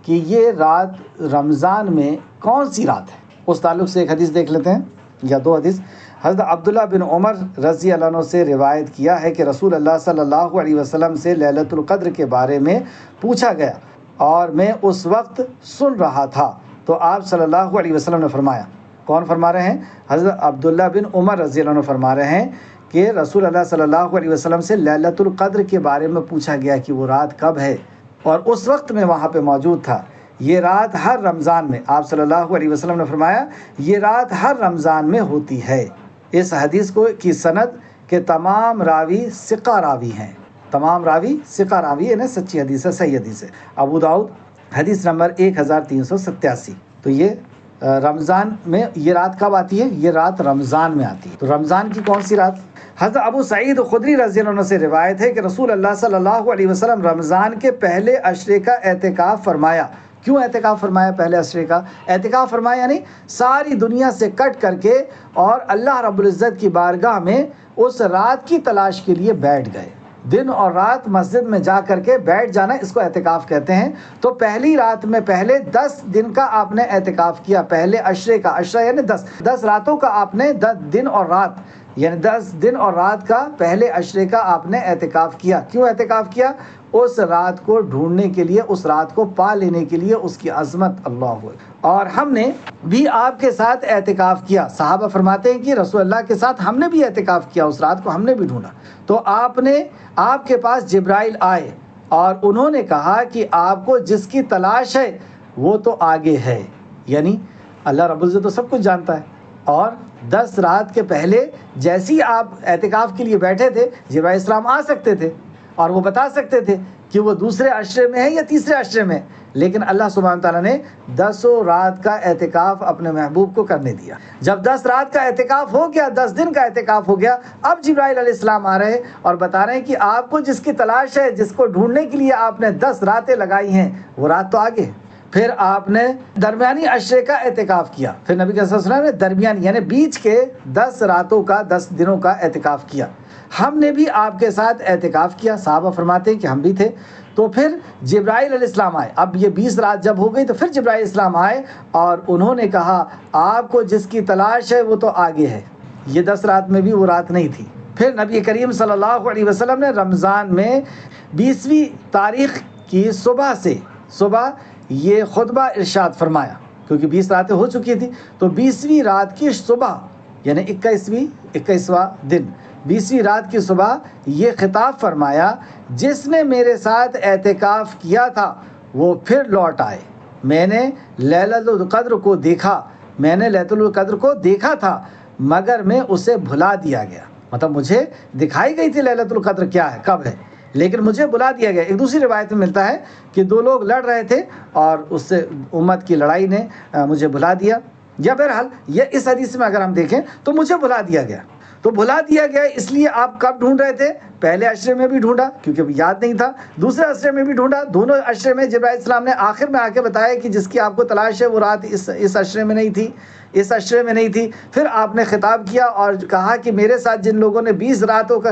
کہ یہ رات رمضان میں کون سی رات ہے، اس تعلق سے ایک حدیث دیکھ لیتے ہیں یا دو حدیث. حضرت عبداللہ بن عمر رضی اللہ عنہ سے روایت کیا ہے کہ رسول اللہ صلی اللہ علیہ وسلم سے لیلۃ القدر کے بارے میں پوچھا گیا اور میں اس وقت سن رہا تھا تو آپ صلی اللہ علیہ وسلم نے فرمایا. کون فرما رہے ہیں؟ حضرت عبداللہ بن عمر رضی اللہ عنہ فرما رہے ہیں کہ رسول اللہ صلی اللہ علیہ وسلم سے لیلۃ القدر کے بارے میں پوچھا گیا کہ وہ رات کب ہے، اور اس وقت میں وہاں پہ موجود تھا. یہ رات ہر رمضان میں، آپ صلی اللہ علیہ وسلم نے فرمایا یہ رات ہر رمضان میں ہوتی ہے. اس حدیث کو کی سند کے تمام راوی ثقہ راوی ہیں، تمام راوی ثقہ راوی ہے، سچی حدیث ہے، صحیح حدیث ہے. ابو داؤد حدیث نمبر 1387. تو یہ رمضان میں یہ رات کب آتی ہے؟ یہ رات رمضان میں آتی ہے. تو رمضان کی کون سی رات؟ حضرت ابو سعید خدری رضی اللہ عنہ سے روایت ہے کہ رسول اللہ صلی اللہ علیہ وسلم رمضان کے پہلے عشرے کا اعتکاف فرمایا. کیوں اعتکاف فرمایا؟ پہلے عشرے کا اعتکاف فرمایا یعنی ساری دنیا سے کٹ کر کے اور اللہ رب العزت کی بارگاہ میں اس رات کی تلاش کے لیے بیٹھ گئے. دن اور رات مسجد میں جا کر کے بیٹھ جانا، اس کو اعتکاف کہتے ہیں. تو پہلی رات میں پہلے 10 دن کا آپ نے اعتکاف کیا، پہلے عشرے کا، عشرہ یعنی 10 راتوں کا آپ نے 10 دن اور رات یعنی 10 دن اور رات کا پہلے عشرے کا آپ نے اعتکاف کیا. کیوں اعتکاف کیا؟ اس رات کو ڈھونڈنے کے لیے، اس رات کو پا لینے کے لیے، اس کی عظمت. اللہ ہو. اور ہم نے بھی آپ کے ساتھ اعتکاف کیا. صحابہ فرماتے ہیں کہ رسول اللہ کے ساتھ ہم نے بھی اعتکاف کیا، اس رات کو ہم نے بھی ڈھونڈا. تو آپ کے پاس جبرائیل آئے اور انہوں نے کہا کہ آپ کو جس کی تلاش ہے وہ تو آگے ہے، یعنی اللہ رب العزت تو سب کچھ جانتا ہے. اور 10 رات کے پہلے جیسے ہی آپ اعتکاف کے لیے بیٹھے تھے، جبرائیل السلام آ سکتے تھے اور وہ بتا سکتے تھے کہ وہ دوسرے عشرے میں ہے یا تیسرے عشرے میں. لیکن اللہ سبحانہ تعالیٰ نے 10 رات کا اعتکاف اپنے محبوب کو کرنے دیا. جب 10 رات کا اعتکاف ہو گیا، 10 دن کا اعتکاف ہو گیا، اب جبرائیل علیہ السلام آ رہے اور بتا رہے ہیں کہ آپ کو جس کی تلاش ہے، جس کو ڈھونڈنے کے لیے آپ نے 10 راتیں لگائی ہیں، وہ رات تو آگے ہے. پھر آپ نے درمیانی عشرے کا اعتکاف کیا. پھر نبی صلی اللہ علیہ وسلم نے درمیانی یعنی بیچ کے 10 راتوں کا، 10 دنوں کا اعتکاف کیا. ہم نے بھی آپ کے ساتھ اعتکاف کیا. صحابہ فرماتے ہیں کہ ہم بھی تھے. تو پھر جبرائیل علیہ السلام آئے. اب یہ 20 رات جب ہو گئی تو پھر جبرائیل علیہ السلام آئے اور انہوں نے کہا آپ کو جس کی تلاش ہے وہ تو آگے ہے. یہ 10 رات میں بھی وہ رات نہیں تھی. پھر نبی کریم صلی اللہ علیہ وسلم نے رمضان میں 20ویں تاریخ کی صبح یہ خطبہ ارشاد فرمایا، کیونکہ 20 راتیں ہو چکی تھی. تو 20ویں رات کی صبح یعنی 21واں دن، 20ویں رات کی صبح یہ خطاب فرمایا، جس نے میرے ساتھ اعتکاف کیا تھا وہ پھر لوٹ آئے. میں نے لیلۃ القدر کو دیکھا تھا مگر میں اسے بھلا دیا گیا. مطلب مجھے دکھائی گئی تھی لیلۃ القدر کیا ہے، کب ہے، لیکن مجھے بلا دیا گیا. ایک دوسری روایت میں ملتا ہے کہ 2 لوگ لڑ رہے تھے اور اس سے امت کی لڑائی نے مجھے بلا دیا. یا بہرحال یہ اس حدیث میں اگر ہم دیکھیں تو مجھے بلا دیا گیا. تو بلا دیا گیا اس لیے آپ کب ڈھونڈ رہے تھے؟ پہلے عشرے میں بھی ڈھونڈا کیونکہ یاد نہیں تھا، دوسرے عشرے میں بھی ڈھونڈا. دونوں عشرے میں جبرائیل السلام نے آخر میں آ کے بتایا کہ جس کی آپ کو تلاش ہے وہ رات اس عشرے میں نہیں تھی، اس عشرے میں نہیں تھی. پھر آپ نے خطاب کیا اور کہا کہ میرے ساتھ جن لوگوں نے 20 راتوں کا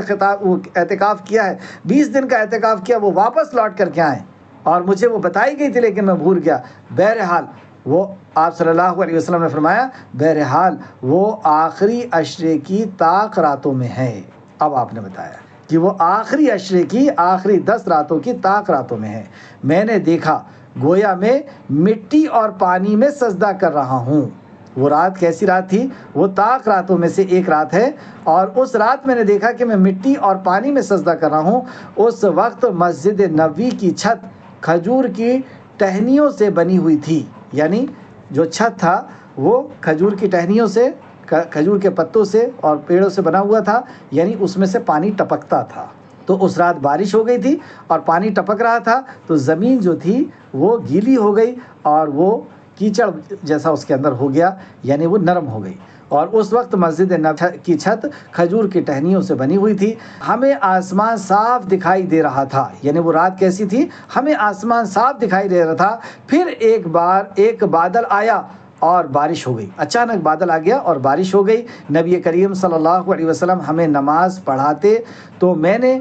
اعتکاف کیا ہے، 20 دن کا اعتکاف کیا، وہ واپس لوٹ کر کے آئیں. اور مجھے وہ بتائی گئی تھی لیکن میں بھول گیا. بہرحال وہ آپ صلی اللہ علیہ وسلم نے فرمایا بہرحال وہ آخری عشرے کی طاق راتوں میں ہے. اب آپ نے بتایا کہ وہ آخری عشرے کی آخری 10 راتوں کی طاق راتوں میں ہے. میں نے دیکھا گویا میں مٹی اور پانی میں سجدہ کر رہا ہوں. وہ رات کیسی رات تھی؟ وہ طاق راتوں میں سے ایک رات ہے، اور اس رات میں نے دیکھا کہ میں مٹی اور پانی میں سجدہ کر رہا ہوں۔ اس وقت مسجد نبوی کی چھت کھجور کی ٹہنیوں سے بنی ہوئی تھی، یعنی جو چھت تھا وہ کھجور کی ٹہنیوں سے، کھجور کے پتوں سے اور پیڑوں سے بنا ہوا تھا، یعنی اس میں سے پانی ٹپکتا تھا۔ تو اس رات بارش ہو گئی تھی اور پانی ٹپک رہا تھا، تو زمین جو تھی وہ گیلی ہو گئی اور وہ کیچڑ جیسا اس کے اندر ہو گیا، یعنی وہ نرم ہو گئی۔ اور اس وقت مسجد نبوی کی چھت کھجور کی ٹہنیوں سے بنی ہوئی تھی، ہمیں آسمان صاف دکھائی دے رہا تھا، یعنی وہ رات کیسی تھی؟ ہمیں آسمان صاف دکھائی دے رہا تھا۔ پھر ایک بادل آیا اور بارش ہو گئی، اچانک بادل آ گیا اور بارش ہو گئی۔ نبی کریم صلی اللہ علیہ وسلم ہمیں نماز پڑھاتے تو میں نے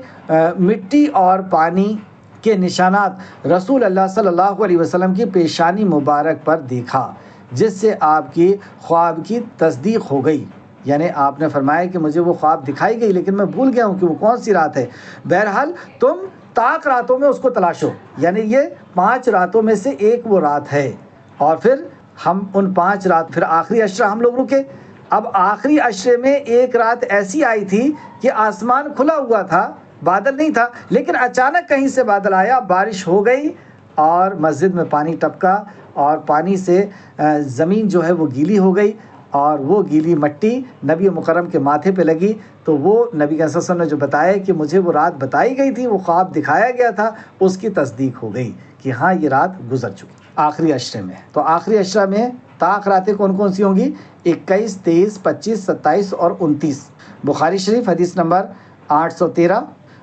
مٹی اور پانی کے نشانات رسول اللہ صلی اللہ علیہ وسلم کی پیشانی مبارک پر دیکھا، جس سے آپ کی خواب کی تصدیق ہو گئی۔ یعنی آپ نے فرمایا کہ مجھے وہ خواب دکھائی گئی لیکن میں بھول گیا ہوں کہ وہ کون سی رات ہے۔ بہرحال تم طاق راتوں میں اس کو تلاشو، یعنی یہ 5 راتوں میں سے ایک وہ رات ہے۔ اور پھر ہم ان 5 رات، پھر آخری عشرہ ہم لوگ رکے۔ اب آخری عشرے میں ایک رات ایسی آئی تھی کہ آسمان کھلا ہوا تھا، بادل نہیں تھا، لیکن اچانک کہیں سے بادل آیا، بارش ہو گئی اور مسجد میں پانی ٹپکا، اور پانی سے زمین جو ہے وہ گیلی ہو گئی، اور وہ گیلی مٹی نبی مکرم کے ماتھے پہ لگی۔ تو وہ نبی صلی اللہ علیہ وسلم نے جو بتایا کہ مجھے وہ رات بتائی گئی تھی، وہ خواب دکھایا گیا تھا، اس کی تصدیق ہو گئی کہ ہاں یہ رات گزر چکی آخری عشرے میں۔ تو آخری عشرہ میں طاق راتیں کون کون سی ہوں گی؟ 21، 23، 25، 27 اور 29۔ بخاری شریف حدیث نمبر 813،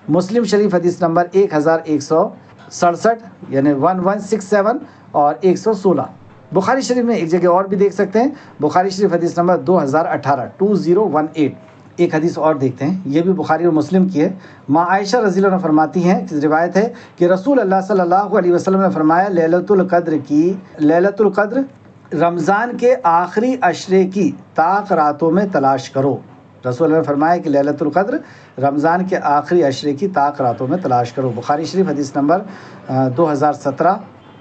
مسلم شریف حدیث نمبر 1167، یعنی 1167 اور 116۔ بخاری شریف میں ایک جگہ اور بھی دیکھ سکتے ہیں، بخاری شریف حدیث نمبر 2018، 2018۔ ایک حدیث اور دیکھتے ہیں، یہ بھی بخاری اور مسلم کی ہے۔ ماں عائشہ رضی اللہ عنہ فرماتی ہیں، روایت ہے کہ رسول اللہ صلی اللہ علیہ وسلم نے فرمایا، لیلۃ القدر رمضان کے آخری عشرے کی طاق راتوں میں تلاش کرو۔ رسول اللہ نے فرمایا کہ لیلۃ القدر رمضان کے آخری عشرے کی طاق راتوں میں تلاش کرو۔ بخاری شریف حدیث نمبر 2017،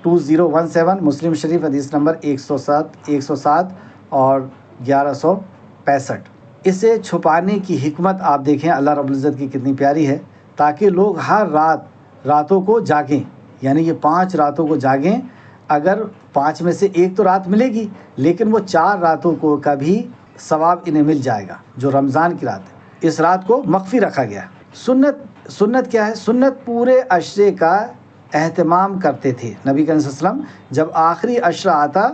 2017، مسلم شریف حدیث نمبر 107 اور 1165۔ اسے چھپانے کی حکمت آپ دیکھیں اللہ رب العزت کی کتنی پیاری ہے، تاکہ لوگ ہر راتوں کو جاگیں، یعنی یہ 5 راتوں کو جاگیں۔ اگر 5 میں سے ایک تو رات ملے گی، لیکن وہ 4 راتوں کو کا بھی ثواب انہیں مل جائے گا جو رمضان کی رات ہے۔ اس رات کو مخفی رکھا گیا۔ سنت کیا ہے؟ سنت پورے عشرے کا اہتمام کرتے تھے۔ نبی کریم صلی اللہ علیہ وسلم جب آخری عشرہ آتا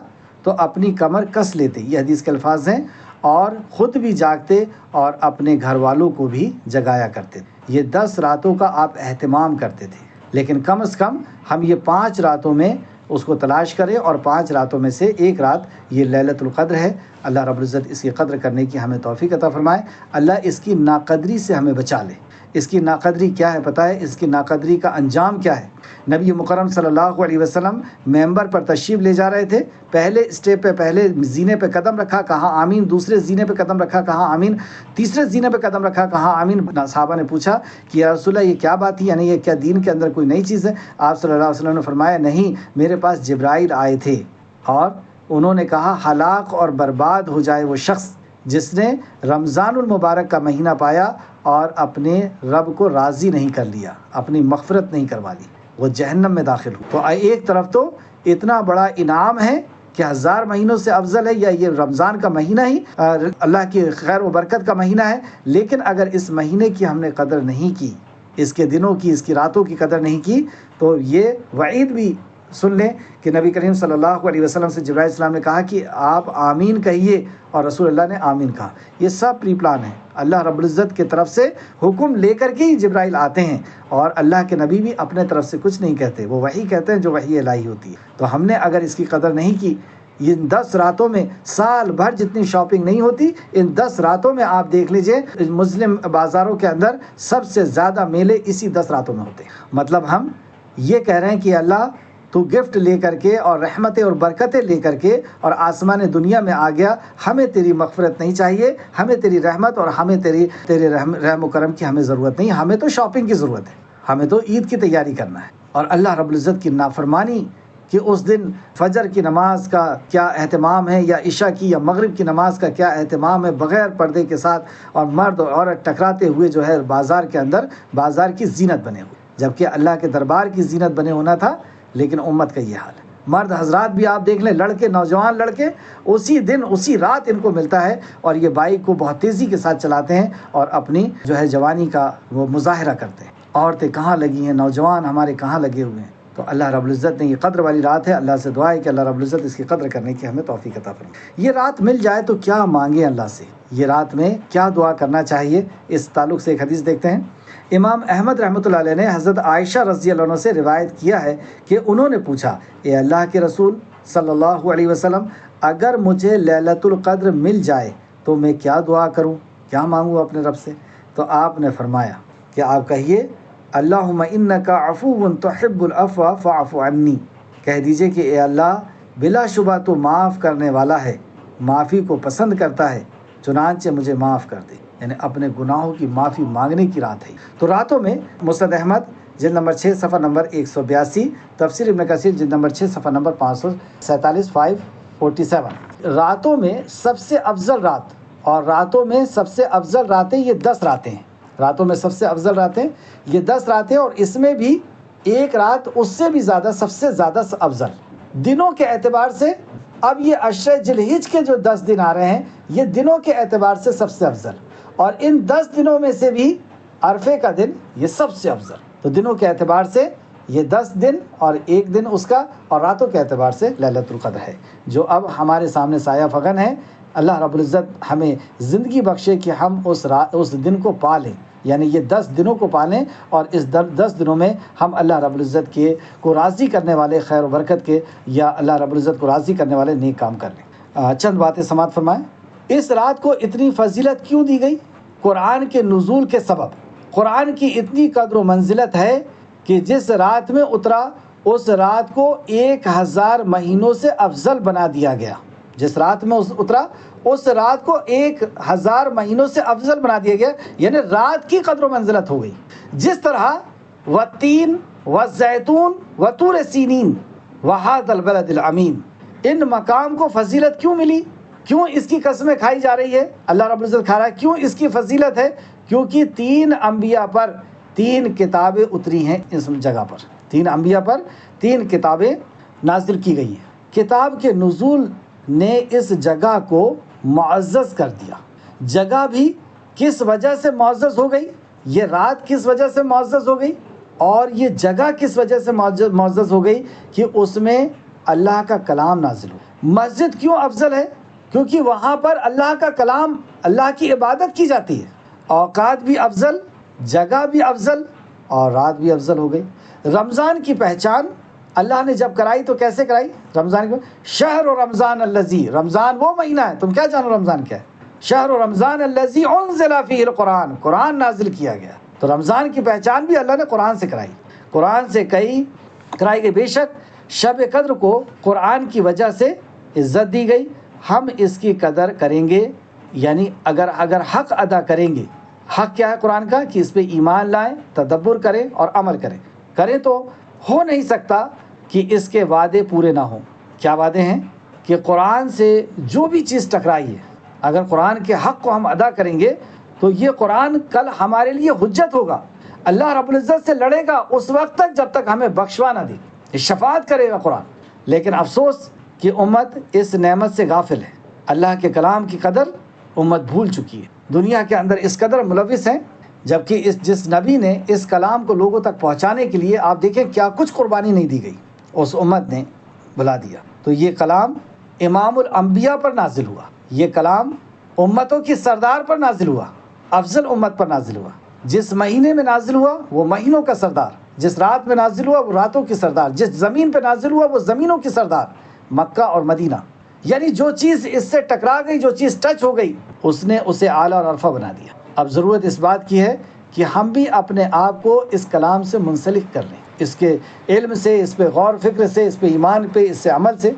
تو اپنی کمر کس لیتے، یہ حدیث کے الفاظ ہیں، اور خود بھی جاگتے اور اپنے گھر والوں کو بھی جگایا کرتے تھے۔ یہ 10 راتوں کا آپ اہتمام کرتے تھے، لیکن کم از کم ہم یہ 5 راتوں میں اس کو تلاش کریں، اور 5 راتوں میں سے ایک رات یہ لیلۃ القدر ہے۔ اللہ رب العزت اس کی قدر کرنے کی ہمیں توفیق عطا فرمائے۔ اللہ اس کی ناقدری سے ہمیں بچا لے۔ اس کی ناقدری کیا ہے پتہ ہے؟ اس کی ناقدری کا انجام کیا ہے؟ نبی مکرم صلی اللہ علیہ وسلم ممبر پر تشریف لے جا رہے تھے، پہلے اسٹیپ پہ، پہلے زینے پہ قدم رکھا، کہا آمین، دوسرے زینے پہ قدم رکھا، کہا آمین، تیسرے زینے پہ قدم رکھا، کہا آمین۔ صحابہ نے پوچھا کہ یا رسول اللہ یہ کیا بات ہے، یعنی یہ کیا دین کے اندر کوئی نئی چیز ہے؟ آپ صلی اللہ علیہ وسلم نے فرمایا نہیں، میرے پاس جبرائیل آئے تھے اور انہوں نے کہا ہلاک اور برباد ہو جائے وہ شخص جس نے رمضان المبارک کا مہینہ پایا اور اپنے رب کو راضی نہیں کر لیا، اپنی مغفرت نہیں کروا لی، وہ جہنم میں داخل ہو۔ تو ایک طرف تو اتنا بڑا انعام ہے کہ 1000 مہینوں سے افضل ہے، یا یہ رمضان کا مہینہ ہی اللہ کی خیر و برکت کا مہینہ ہے، لیکن اگر اس مہینے کی ہم نے قدر نہیں کی، اس کے دنوں کی، اس کی راتوں کی قدر نہیں کی، تو یہ وعید بھی سن لیں کہ نبی کریم صلی اللہ علیہ وسلم سے جبرائیل السلام نے کہا کہ آپ آمین کہیے، اور رسول اللہ نے آمین کہا۔ یہ سب پری پلان ہے، اللہ رب العزت کی طرف سے حکم لے کر کے ہی جبرائیل آتے ہیں، اور اللہ کے نبی بھی اپنے طرف سے کچھ نہیں کہتے، وہ وحی کہتے ہیں جو وحی الہی ہوتی ہے۔ تو ہم نے اگر اس کی قدر نہیں کی، ان 10 راتوں میں سال بھر جتنی شاپنگ نہیں ہوتی، ان 10 راتوں میں آپ دیکھ لیجئے مسلم بازاروں کے اندر سب سے زیادہ میلے اسی 10 راتوں میں ہوتے ہیں۔ مطلب ہم یہ کہہ رہے ہیں کہ اللہ تو گفٹ لے کر کے اور رحمتیں اور برکتیں لے کر کے اور آسمان دنیا میں آ گیا، ہمیں تیری مغفرت نہیں چاہیے، ہمیں تیری رحمت اور ہمیں تیرے رحم و کرم کی ہمیں ضرورت نہیں، ہمیں تو شاپنگ کی ضرورت ہے، ہمیں تو عید کی تیاری کرنا ہے۔ اور اللہ رب العزت کی نافرمانی کہ اس دن فجر کی نماز کا کیا اہتمام ہے، یا عشاء کی یا مغرب کی نماز کا کیا اہتمام ہے، بغیر پردے کے ساتھ، اور مرد اور عورت ٹکراتے ہوئے جو ہے بازار کے اندر بازار کی زینت بنے ہوئے، جبکہ اللہ کے دربار کی زینت بنے ہونا تھا، لیکن امت کا یہ حال ہے۔ مرد حضرات بھی آپ دیکھ لیں، لڑکے، نوجوان لڑکے اسی دن اسی رات ان کو ملتا ہے، اور یہ بائک کو بہت تیزی کے ساتھ چلاتے ہیں اور اپنی جو ہے جوانی کا وہ مظاہرہ کرتے ہیں۔ عورتیں کہاں لگی ہیں، نوجوان ہمارے کہاں لگے ہوئے ہیں۔ تو اللہ رب العزت نے یہ قدر والی رات ہے، اللہ سے دعا ہے کہ اللہ رب العزت اس کی قدر کرنے کی ہمیں توفیق عطا فرمائے۔ یہ رات مل جائے تو کیا مانگیں اللہ سے، یہ رات میں کیا دعا کرنا چاہیے، اس تعلق سے ایک حدیث دیکھتے ہیں۔ امام احمد رحمۃ اللہ علیہ نے حضرت عائشہ رضی اللہ عنہ سے روایت کیا ہے کہ انہوں نے پوچھا، اے اللہ کے رسول صلی اللہ علیہ وسلم، اگر مجھے لیلۃ القدر مل جائے تو میں کیا دعا کروں، کیا مانگوں اپنے رب سے؟ تو آپ نے فرمایا کہ آپ کہیے، اللہم انک عفو تحب العفو فاعف عنی، کہہ دیجئے کہ اے اللہ بلا شبہ تو معاف کرنے والا ہے، معافی کو پسند کرتا ہے، چنانچہ مجھے معاف کر دے۔ یعنی اپنے گناہوں کی معافی مانگنے کی رات ہے۔ تو راتوں میں مسند احمد جلد نمبر 6 صفحہ نمبر 182، تفسیر ابن کثیر جلد نمبر 6 صفحہ نمبر 547 547، راتوں میں سب سے افضل رات، اور راتوں میں سب سے افضل راتیں یہ 10 راتیں ہیں، راتوں میں سب سے افضل راتیں یہ 10 راتیں، اور اس میں بھی ایک رات اس سے بھی زیادہ سب سے زیادہ افضل دنوں کے اعتبار سے۔ اب یہ عشر ذی الحجہ کے جو 10 دن آ رہے ہیں، یہ دنوں کے اعتبار سے سب سے افضل، اور ان 10 دنوں میں سے بھی عرفے کا دن یہ سب سے افضل۔ تو دنوں کے اعتبار سے یہ 10 دن اور ایک دن اس کا، اور راتوں کے اعتبار سے لیلۃ القدر ہے، جو اب ہمارے سامنے سایہ فغن ہے۔ اللہ رب العزت ہمیں زندگی بخشے کہ ہم اس دن کو پالیں، یعنی یہ 10 دنوں کو پالیں، اور اس 10 دنوں میں ہم اللہ رب العزت کے کو راضی کرنے والے خیر و برکت کے، یا اللہ رب العزت کو راضی کرنے والے نیک کام کر لیں۔ چند باتیں سماعت فرمائیں۔ اس رات کو اتنی فضیلت کیوں دی گئی؟ قرآن کے نزول کے سبب۔ قرآن کی اتنی قدر و منزلت ہے کہ جس رات میں اترا اس رات کو 1000 مہینوں سے افضل بنا دیا گیا۔ جس رات میں اترا اس رات کو 1000 مہینوں سے افضل بنا دیا گیا، یعنی رات کی قدر و منزلت ہو گئی۔ جس طرح والتین والزیتون وطور سینین وہذا البلد الامین، ان مقام کو فضیلت کیوں ملی؟ کیوں اس کی قسمیں کھائی جا رہی ہے؟ اللہ رب العزت کھا رہا ہے، کیوں اس کی فضیلت ہے؟ کیونکہ 3 انبیاء پر 3 کتابیں اتری ہیں اس جگہ پر، 3 انبیاء پر 3 کتابیں نازل کی گئی ہیں۔ کتاب کے نزول نے اس جگہ کو معزز کر دیا۔ جگہ بھی کس وجہ سے معزز ہو گئی؟ یہ رات کس وجہ سے معزز ہو گئی، اور یہ جگہ کس وجہ سے معزز ہو گئی؟ کہ اس میں اللہ کا کلام نازل ہو۔ مسجد کیوں افضل ہے؟ کیونکہ وہاں پر اللہ کا کلام، اللہ کی عبادت کی جاتی ہے۔ اوقات بھی افضل، جگہ بھی افضل، اور رات بھی افضل ہو گئی۔ رمضان کی پہچان اللہ نے جب کرائی تو کیسے کرائی؟ رمضان کو شہر رمضان الذی، رمضان وہ مہینہ ہے، تم کیا جانو رمضان کیا ہے؟ شہر رمضان الذی انزل فیہ القرآن، قرآن نازل کیا گیا۔ تو رمضان کی پہچان بھی اللہ نے قرآن سے کرائی، قرآن سے کرائی گئی۔ بے شک شب قدر کو قرآن کی وجہ سے عزت دی گئی۔ ہم اس کی قدر کریں گے، یعنی اگر حق ادا کریں گے۔ حق کیا ہے قرآن کا؟ کہ اس پہ ایمان لائیں، تدبر کریں اور عمل کریں تو ہو نہیں سکتا کہ اس کے وعدے پورے نہ ہوں۔ کیا وعدے ہیں؟ کہ قرآن سے جو بھی چیز ٹکرائی ہے، اگر قرآن کے حق کو ہم ادا کریں گے تو یہ قرآن کل ہمارے لیے حجت ہوگا۔ اللہ رب العزت سے لڑے گا اس وقت تک جب تک ہمیں بخشوا نہ دے، شفاعت کرے گا قرآن۔ لیکن افسوس کہ امت اس نعمت سے غافل ہے، اللہ کے کلام کی قدر امت بھول چکی ہے، دنیا کے اندر اس قدر ملوث ہیں، جبکہ جس نبی نے اس کلام کو لوگوں تک پہنچانے کے لیے آپ دیکھیں کیا کچھ قربانی نہیں دی گئی، اس امت نے بلا دیا۔ تو یہ کلام امام الانبیاء پر نازل ہوا، یہ کلام امتوں کی سردار پر نازل ہوا، افضل امت پر نازل ہوا۔ جس مہینے میں نازل ہوا وہ مہینوں کا سردار، جس رات میں نازل ہوا وہ راتوں کی سردار، جس زمین پہ نازل ہوا وہ زمینوں کی سردار، مکہ اور مدینہ۔ یعنی جو چیز اس سے ٹکرا گئی، جو چیز ٹچ ہو گئی، اس نے اسے اعلیٰ اور عرفہ بنا دیا۔ اب ضرورت اس بات کی ہے کہ ہم بھی اپنے آپ کو اس کلام سے منسلک کر لیں، اس کے علم سے، اس پہ غور فکر سے، اس پہ ایمان پہ، اس سے عمل سے۔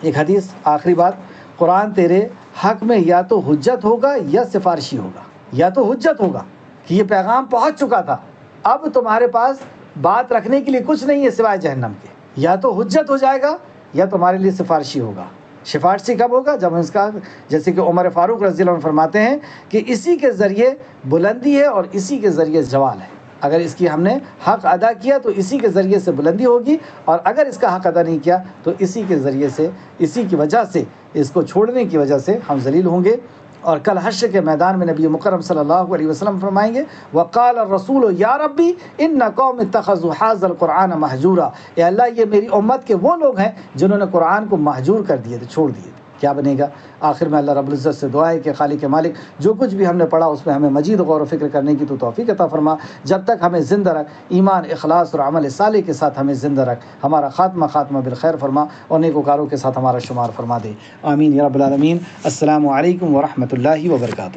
ایک حدیث، آخری بات، قرآن تیرے حق میں یا تو حجت ہوگا یا سفارشی ہوگا، یا تو حجت ہوگا کہ یہ پیغام پہنچ چکا تھا، اب تمہارے پاس بات رکھنے کے لیے کچھ نہیں ہے سوائے جہنم کے، یا تو حجت ہو جائے گا یا تمہارے لیے سفارشی ہوگا۔ سفارشی کب ہوگا؟ جب اس کا، جیسے کہ عمر فاروق رضی اللہ عنہ فرماتے ہیں کہ اسی کے ذریعے بلندی ہے اور اسی کے ذریعے زوال ہے۔ اگر اس کی ہم نے حق ادا کیا تو اسی کے ذریعے سے بلندی ہوگی، اور اگر اس کا حق ادا نہیں کیا تو اسی کے ذریعے سے، اسی کی وجہ سے، اس کو چھوڑنے کی وجہ سے ہم ذلیل ہوں گے۔ اور کل حشر کے میدان میں نبی مکرم صلی اللہ علیہ وسلم فرمائیں گے وقال الرسول یا ربی ان قوم اتخذوا هذا القرآن مہجورا، اے اللہ یہ میری امت کے وہ لوگ ہیں جنہوں نے قرآن کو مہجور کر دیے تھے، چھوڑ دیے تھے۔ کیا بنے گا؟ آخر میں اللہ رب العزت سے دعا ہے کہ خالق مالک جو کچھ بھی ہم نے پڑھا اس میں ہمیں مزید غور و فکر کرنے کی تو توفیق عطا فرما، جب تک ہمیں زندہ رکھ، ایمان، اخلاص اور عمل صالح کے ساتھ ہمیں زندہ رکھ، ہمارا خاتمہ بالخیر فرما اور نیکوکاروں کے ساتھ ہمارا شمار فرما دے، آمین یا رب العالمین۔ السلام علیکم ورحمۃ اللہ وبرکاتہ۔